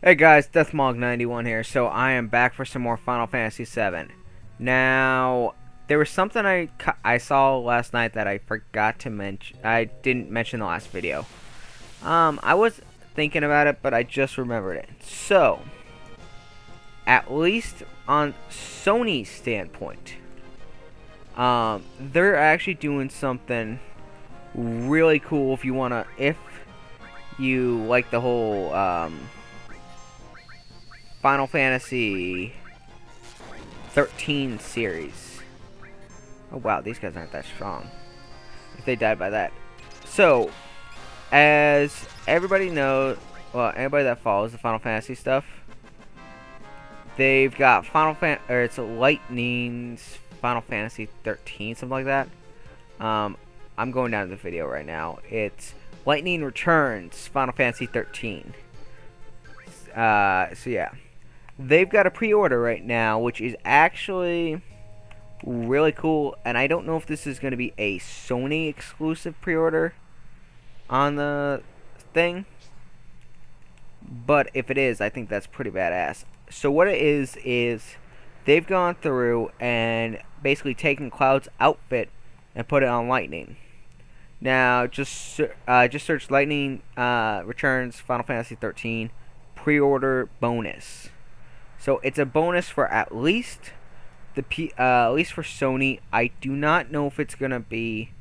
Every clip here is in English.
Hey guys, DeathMog91 here. So I am back for some more Final Fantasy VII. Now, there was something I saw last night that I forgot to mention. I didn't mention in the last video. I was thinking about it, but I just remembered it. So, at least on Sony's standpoint, they're actually doing something really cool. If you like the whole Final Fantasy 13 series. Oh wow, these guys aren't that strong. If they died by that. So, as everybody knows, well, anybody that follows the Final Fantasy stuff, they've got it's Lightning's Final Fantasy 13, something like that. I'm going down to the video right now. It's Lightning Returns Final Fantasy 13. So yeah. They've got a pre-order right now, which is actually really cool. And I don't know if this is going to be a Sony exclusive pre-order on the thing. But if it is, I think that's pretty badass. So what it is they've gone through and basically taken Cloud's outfit and put it on Lightning. Now, just search Lightning Returns Final Fantasy 13 pre-order bonus. So it's a bonus for at least at least for Sony. I do not know if it's gonna be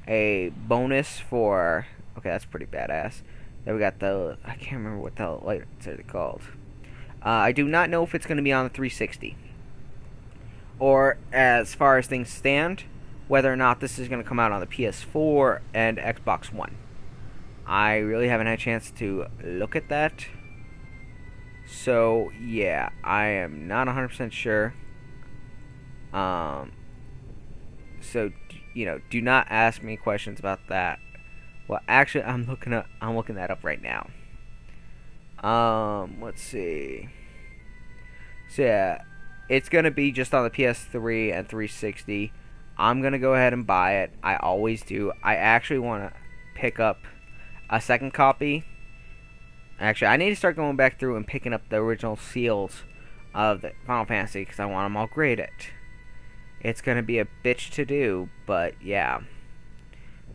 a bonus for. Okay, that's pretty badass. Then we got I can't remember what the lights are called. I do not know if it's gonna be on the 360, or as far as things stand, whether or not this is gonna come out on the PS4 and Xbox One. I really haven't had a chance to look at that. So, yeah, I am not 100% sure. So, do not ask me questions about that. Well, actually, I'm looking that up right now. Let's see. So, yeah, it's going to be just on the PS3 and 360. I'm going to go ahead and buy it. I always do. I actually want to pick up a second copy. Actually, I need to start going back through and picking up the original seals of the Final Fantasy because I want them all graded. It's going to be a bitch to do, but yeah.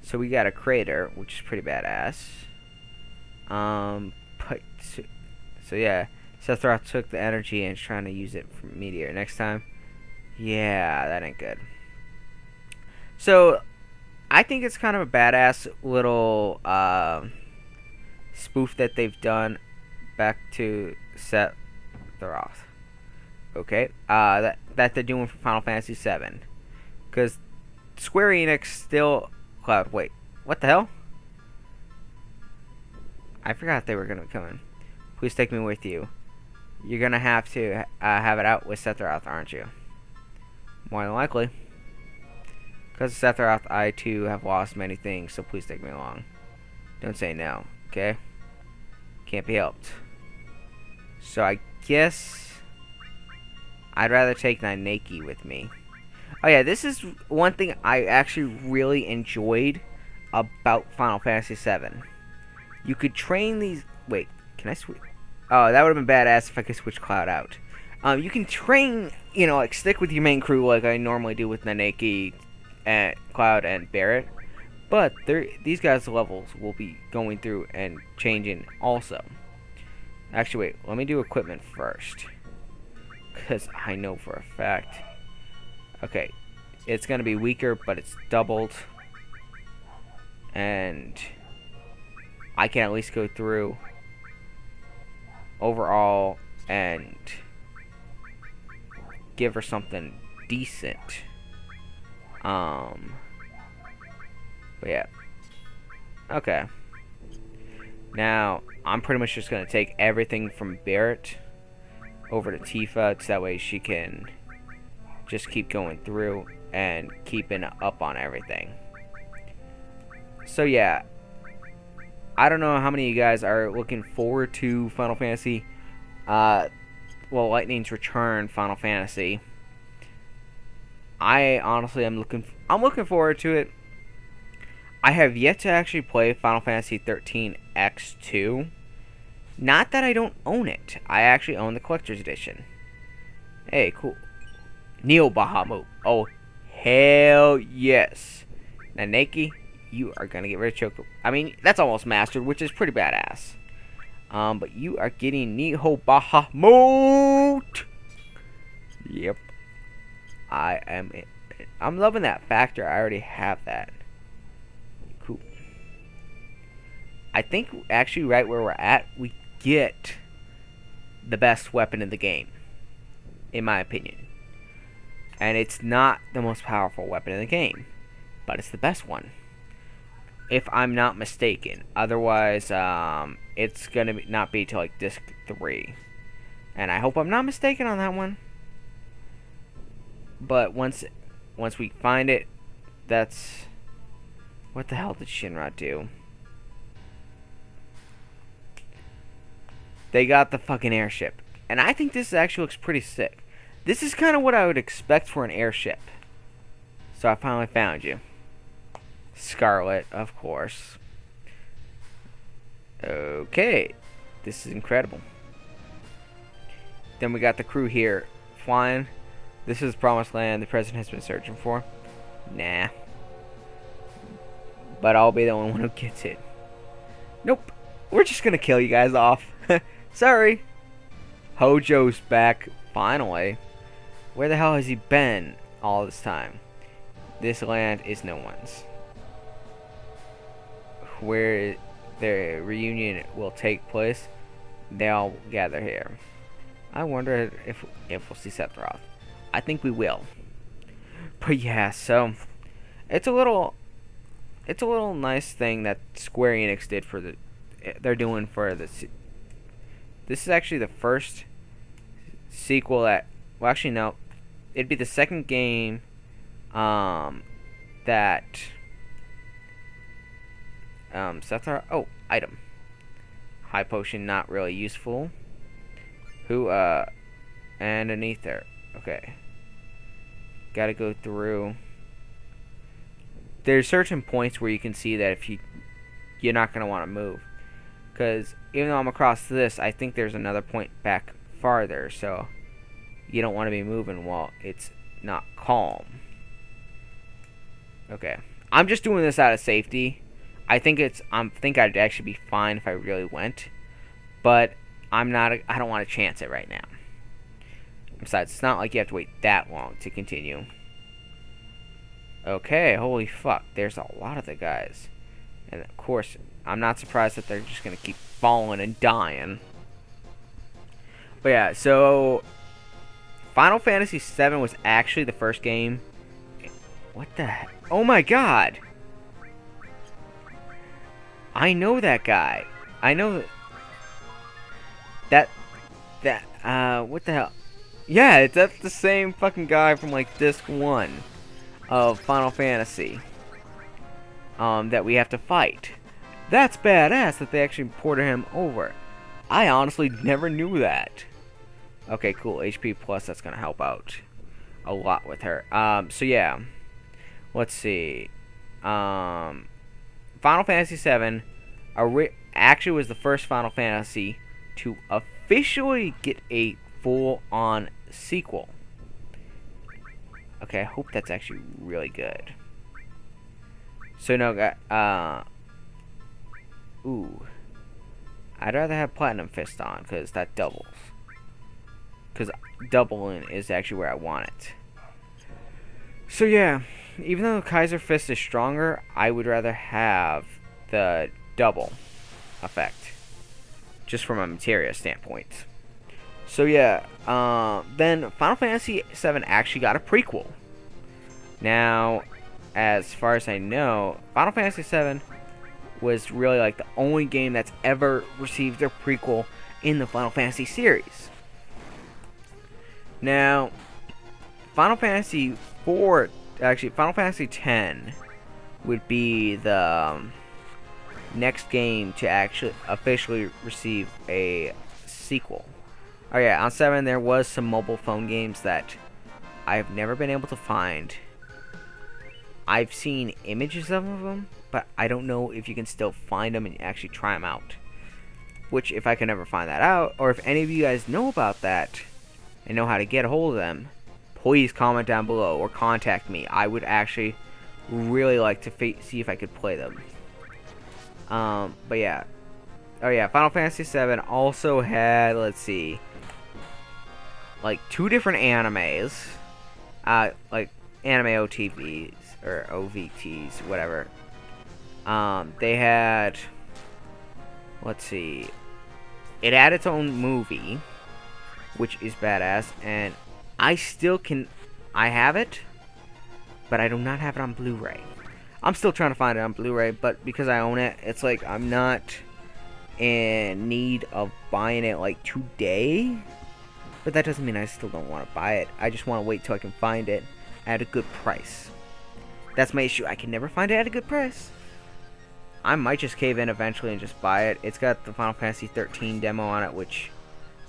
So we got a crater, which is pretty badass. So yeah, Sephiroth took the energy and is trying to use it for Meteor next time. Yeah, that ain't good. So, I think it's kind of a badass little spoof that they've done back to Sephiroth. Okay, that they're doing for Final Fantasy VII, because Square Enix still Cloud. Wait, what the hell? I forgot they were gonna be coming. Please take me with you. You're gonna have to have it out with Sephiroth, aren't you? More than likely. Because of Sephiroth, I too have lost many things, so please take me along. Don't say no, okay? Can't be helped. So I guess I'd rather take Nanaki with me. Oh yeah, this is one thing I actually really enjoyed about Final Fantasy VII. You could train these. Wait, can I switch? Oh, that would have been badass if I could switch Cloud out. You can train, like stick with your main crew like I normally do with Nanaki, and Cloud, and Barret. But these guys' levels will be going through and changing also. Actually, wait. Let me do equipment first. Because I know for a fact. Okay. It's going to be weaker, but it's doubled. And I can at least go through overall and give her something decent. But yeah. Okay. Now, I'm pretty much just going to take everything from Barret over to Tifa, so that way she can just keep going through and keeping up on everything. So yeah. I don't know how many of you guys are looking forward to Final Fantasy. Lightning's Return Final Fantasy. I honestly am looking forward to it. I have yet to actually play Final Fantasy 13 X2. Not that I don't own it. I actually own the collector's edition. Hey, cool. Neo Bahamut. Oh, hell yes. Now, Nike, you are going to get rid of Choco. I mean, that's almost mastered, which is pretty badass. But you are getting Neo Bahamut. Yep. I'm loving that factor. I already have that. Cool. I think actually right where we're at, we get the best weapon in the game, in my opinion. And it's not the most powerful weapon in the game, but it's the best one, if I'm not mistaken. Otherwise, it's gonna not be till like disc 3, and I hope I'm not mistaken on that one. But once we find it, that's... What the hell did Shinra do? They got the fucking airship. And I think this actually looks pretty sick. This is kind of what I would expect for an airship. So I finally found you. Scarlet, of course. Okay. This is incredible. Then we got the crew here flying. This is the promised land the president has been searching for. Nah. But I'll be the only one who gets it. Nope. We're just gonna kill you guys off. Sorry. Hojo's back, finally. Where the hell has he been all this time? This land is no one's. Where the reunion will take place, they all gather here. I wonder if we'll see Sephiroth. I think we will. But yeah, so it's a little nice thing that Square Enix did for they're doing for this. This is actually the first sequel that, well, actually no, it'd be the second game that Sephiroth. Oh, item. High potion, not really useful. And an ether. Okay. Gotta go through. There's certain points where you can see that if you're not gonna want to move, because even though I'm across this, I think there's another point back farther, so you don't want to be moving while it's not calm. Okay, I'm just doing this out of safety. I think I'd actually be fine if I really went, but I don't want to chance it right now. Besides, it's not like you have to wait that long to continue. Okay, holy fuck, there's a lot of the guys. And of course, I'm not surprised that they're just gonna keep falling and dying. But yeah, so Final Fantasy VII was actually the first game. What the heck? Oh my god! I know that guy. I know that what the hell? Yeah, that's the same fucking guy from like disc 1 of Final Fantasy that we have to fight. That's badass that they actually ported him over. I honestly never knew that. Okay, cool. HP plus, that's gonna help out a lot with her. So yeah, let's see. Final Fantasy VII actually was the first Final Fantasy to officially get a full-on sequel. Okay, I hope that's actually really good. So no, ooh, I'd rather have Platinum Fist on, because that doubles. Because doubling is actually where I want it. So yeah, even though Kaiser Fist is stronger, I would rather have the double effect, just from a materia standpoint. So yeah, then Final Fantasy VII actually got a prequel. Now, as far as I know, Final Fantasy VII was really like the only game that's ever received a prequel in the Final Fantasy series. Now, Final Fantasy Final Fantasy X would be the next game to actually officially receive a sequel. Oh yeah, on 7 there was some mobile phone games that I've never been able to find. I've seen images of them, but I don't know if you can still find them and actually try them out. Which, if I can ever find that out, or if any of you guys know about that and know how to get a hold of them, please comment down below or contact me. I would actually really like to see if I could play them. But yeah. Oh yeah, Final Fantasy VII also had, let's see, like 2 different animes. Like anime OTVs or OVTs, whatever. They had, let's see, it had its own movie, which is badass, and I have it, but I do not have it on Blu-ray. I'm still trying to find it on Blu-ray, but because I own it, it's like I'm not in need of buying it like today. But that doesn't mean I still don't want to buy it. I just want to wait till I can find it at a good price. That's my issue. I can never find it at a good price. I might just cave in eventually and just buy it. It's got the Final Fantasy 13 demo on it, which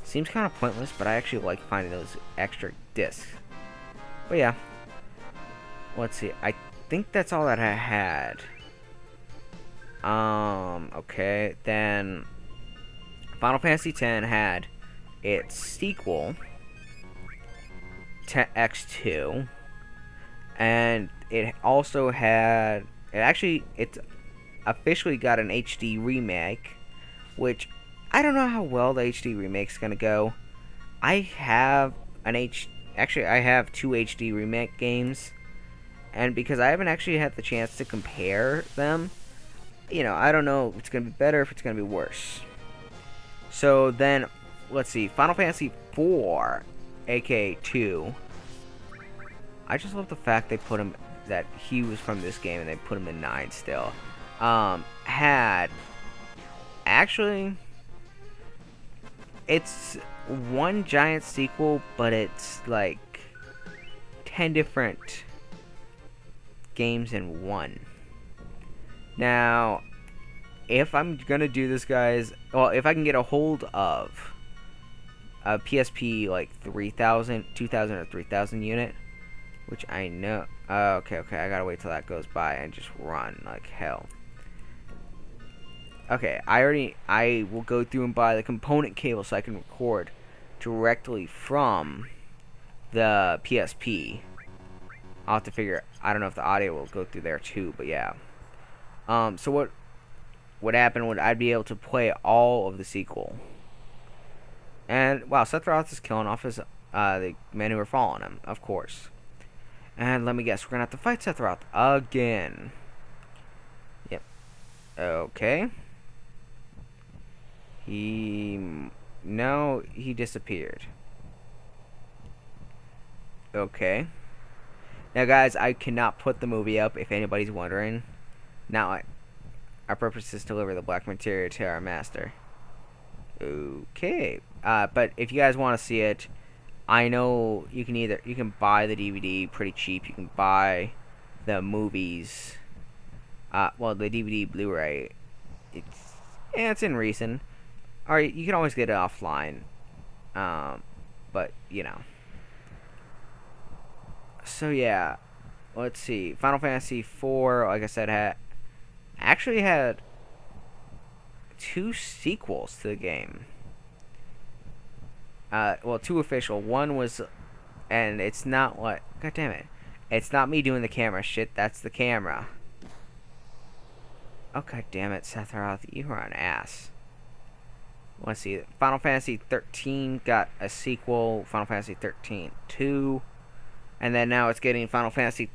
seems kind of pointless, but I actually like finding those extra discs. But yeah. Let's see. I think that's all that I had. Okay. Then Final Fantasy X had its sequel, X2, and it also had, it's officially got an HD remake, which I don't know how well the HD remake's gonna go. I have I have 2 HD remake games, and because I haven't actually had the chance to compare them, you know, I don't know if it's gonna be better, if it's gonna be worse. So then, let's see, Final Fantasy IV, aka 2. I just love the fact they put him, that he was from this game and they put him in 9 still. Had, actually, it's one giant sequel, but it's like 10 different games in one. Now, if I'm gonna do this, guys, well, if I can get a hold of a PSP like 3000, 2000 or 3000 unit, which I know, okay, I gotta wait till that goes by and just run like hell. Okay, I will go through and buy the component cable so I can record directly from the PSP. I'll have to figure, I don't know if the audio will go through there too, but yeah. So what would happen would I'd be able to play all of the sequel. And wow, Sephiroth is killing off his the men who are following him, of course. And let me guess, we're gonna have to fight Sephiroth again. Yep. Okay. No, he disappeared. Okay. Now, guys, I cannot put the movie up if anybody's wondering. Now, our purpose is to deliver the black materia to our master. Okay. But if you guys want to see it, I know you can buy the DVD pretty cheap. You can buy the movies. Well, the DVD Blu-ray. It's in reason. Or you can always get it offline. But, you know. So, yeah. Let's see. Final Fantasy IV, like I said, actually had 2 sequels to the game. Well, 2 official. One was, and it's not what, god damn it. It's not me doing the camera shit, that's the camera. Oh, god damn it, Sephiroth, you are an ass. Let's see, Final Fantasy 13 got a sequel, Final Fantasy 13 2. And then now it's getting Final Fantasy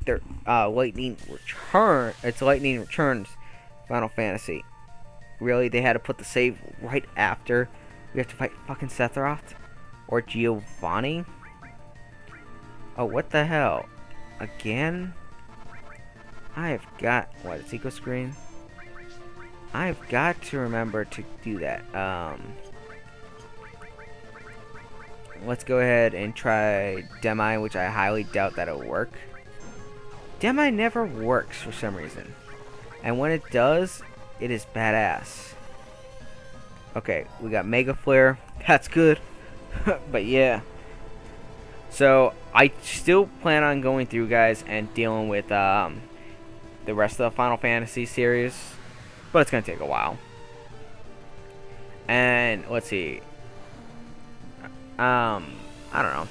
Lightning Return. It's Lightning Returns Final Fantasy. Really? They had to put the save right after we have to fight fucking Sephiroth? Or Giovanni? Oh, what the hell? Again? I've got... What, a sequel screen? I've got to remember to do that. Let's go ahead and try Demi, which I highly doubt that it'll work. Demi never works for some reason. And when it does, it is badass. Okay, we got Mega Flare. That's good. But yeah. So, I still plan on going through, guys, and dealing with the rest of the Final Fantasy series. But it's going to take a while. And let's see. I don't know.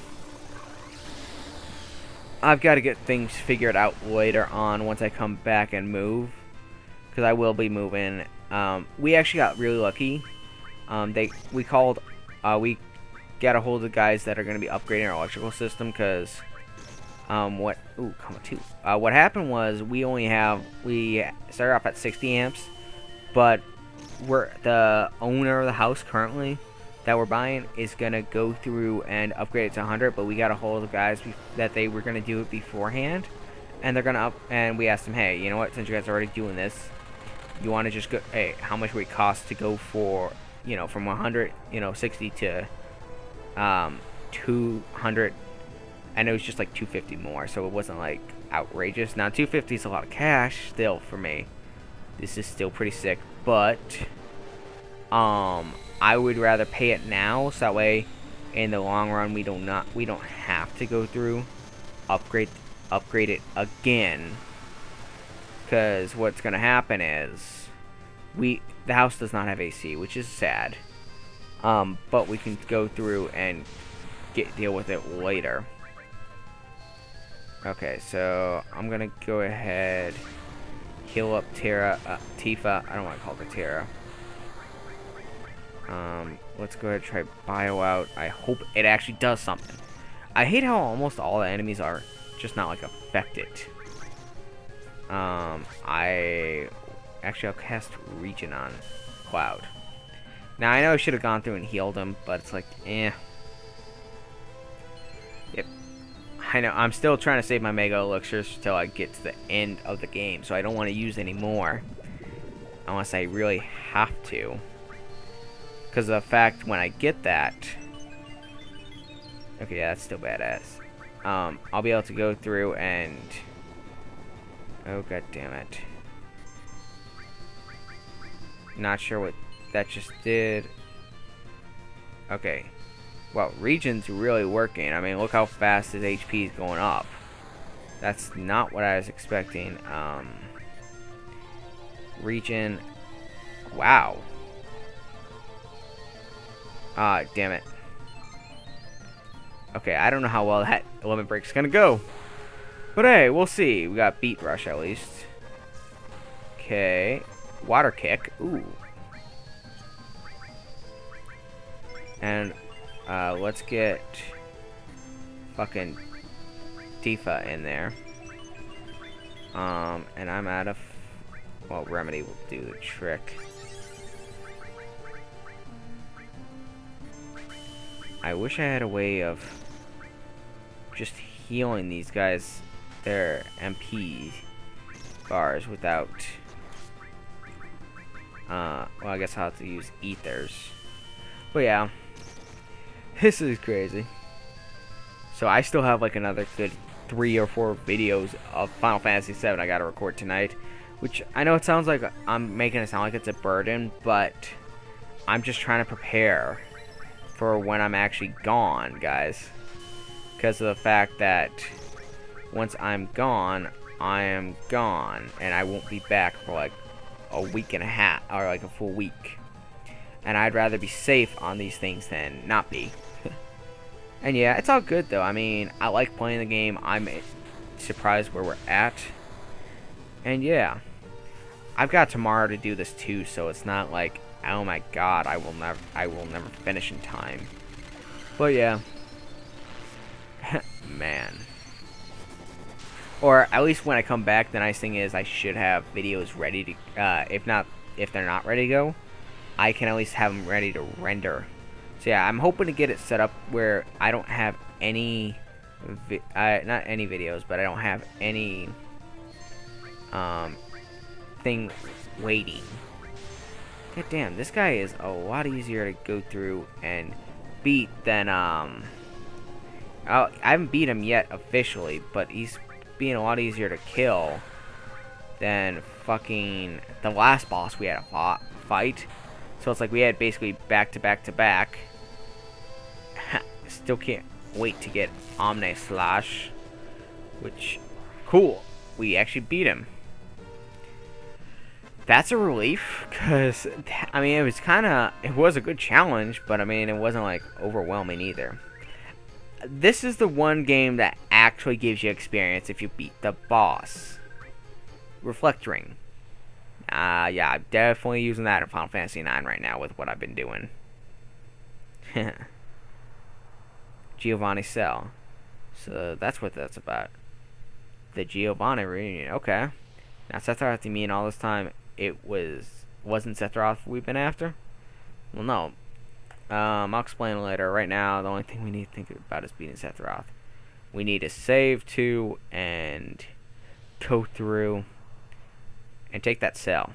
I've got to get things figured out later on once I come back and move, because I will be moving. We actually got really lucky. We got a hold of the guys that are going to be upgrading our electrical system, because what happened was we started off at 60 amps, but the owner of the house currently that we're buying is gonna go through and upgrade it to 100, but we got a hold of the guys that they were gonna do it beforehand, and they're gonna and we asked them, hey, you know what, since you guys are already doing this, you want to just go, hey, how much would it cost to go for, from 100, 60 to 200, and it was just like 250 more, so it wasn't like outrageous. Now 250 is a lot of cash still for me. This is still pretty sick, but I would rather pay it now, so that way in the long run we don't have to go through upgrade it again, because what's gonna happen is the house does not have AC, which is sad, but we can go through and deal with it later. Okay, so I'm gonna go ahead, heal up Tifa. I don't want to call her Tara. Let's go ahead and try bio out. I hope it actually does something. I hate how almost all the enemies are just not like affected. I'll cast Regen on Cloud. Now I know I should have gone through and healed him, but it's like, Yep. I know, I'm still trying to save my Mega Elixirs until I get to the end of the game, so I don't want to use any more. Unless I really have to. Because of the fact when I get that... Okay, yeah, that's still badass. I'll be able to go through and... Oh, god damn it. Not sure what that just did. Okay. Well, Regen's really working. I mean, look how fast his HP is going up. That's not what I was expecting. Regen. Wow. Ah, damn it. Okay, I don't know how well that limit break's gonna go. But hey, we'll see. We got Beat Rush at least. Okay. Water Kick. Ooh. And let's get fucking Tifa in there. And I'm out of... Well, Remedy will do the trick. I wish I had a way of just healing these guys, their MP bars, without... well, I guess I'll have to use ethers. But yeah. This is crazy. So I still have like another good 3 or 4 videos of Final Fantasy VII I gotta record tonight. Which, I know it sounds like I'm making it sound like it's a burden, but I'm just trying to prepare for when I'm actually gone, guys. Because of the fact that once I'm gone, I am gone. And I won't be back for like a week and a half, or like a full week. And I'd rather be safe on these things than not be. And yeah, it's all good though. I mean, I like playing the game. I'm surprised where we're at. And yeah, I've got tomorrow to do this too, so it's not like, oh my god, I will never finish in time. But yeah. Man. Or at least when I come back, the nice thing is I should have videos ready to, if they're not ready to go, I can at least have them ready to render. So yeah, I'm hoping to get it set up where I don't have any, not any videos, but I don't have any thing waiting. God damn, this guy is a lot easier to go through and beat than, I haven't beat him yet officially, but he's being a lot easier to kill than fucking the last boss we had to fight. So it's like we had basically back to back to back. Still can't wait to get Omni Slash, which, cool, we actually beat him. That's a relief, because, I mean, it was a good challenge, but, I mean, it wasn't, like, overwhelming either. This is the one game that actually gives you experience if you beat the boss. Reflect Ring. Yeah, I'm definitely using that in Final Fantasy IX right now with what I've been doing. Giovanni Cell. So that's what that's about. The Giovanni reunion. Okay. Now Sephiroth, you mean all this time wasn't Sephiroth we've been after? Well, no. I'll explain later. Right now, the only thing we need to think about is beating Sephiroth. We need to save too and go through and take that cell.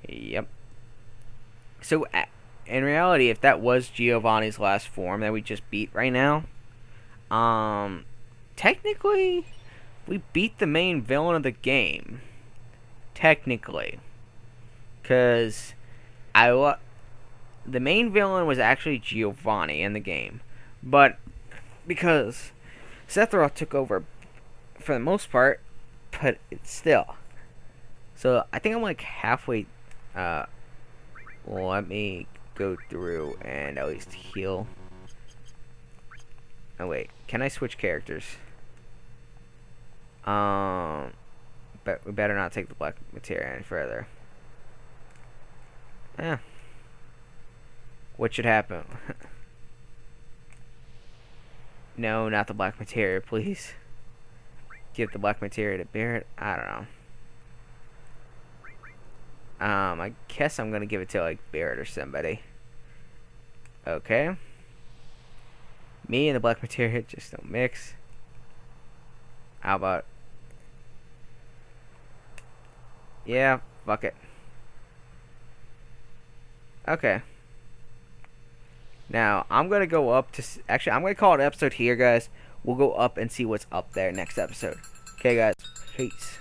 Yep. So, in reality, if that was Giovanni's last form that we just beat right now, technically, we beat the main villain of the game. Technically. Because the main villain was actually Giovanni in the game. But because Sephiroth took over for the most part, but it's still. So I think I'm like halfway. Let me go through and at least heal. Oh wait, can I switch characters? But we better not take the black materia any further. Yeah. What should happen? No, not the black materia, please. Give the black materia to Barret. I don't know. I guess I'm gonna give it to like Barret or somebody. Okay. Me and the black materia just don't mix. How about? Yeah, fuck it. Okay. Now, I'm gonna go up to... Actually, I'm gonna call it an episode here, guys. We'll go up and see what's up there next episode. Okay, guys. Peace.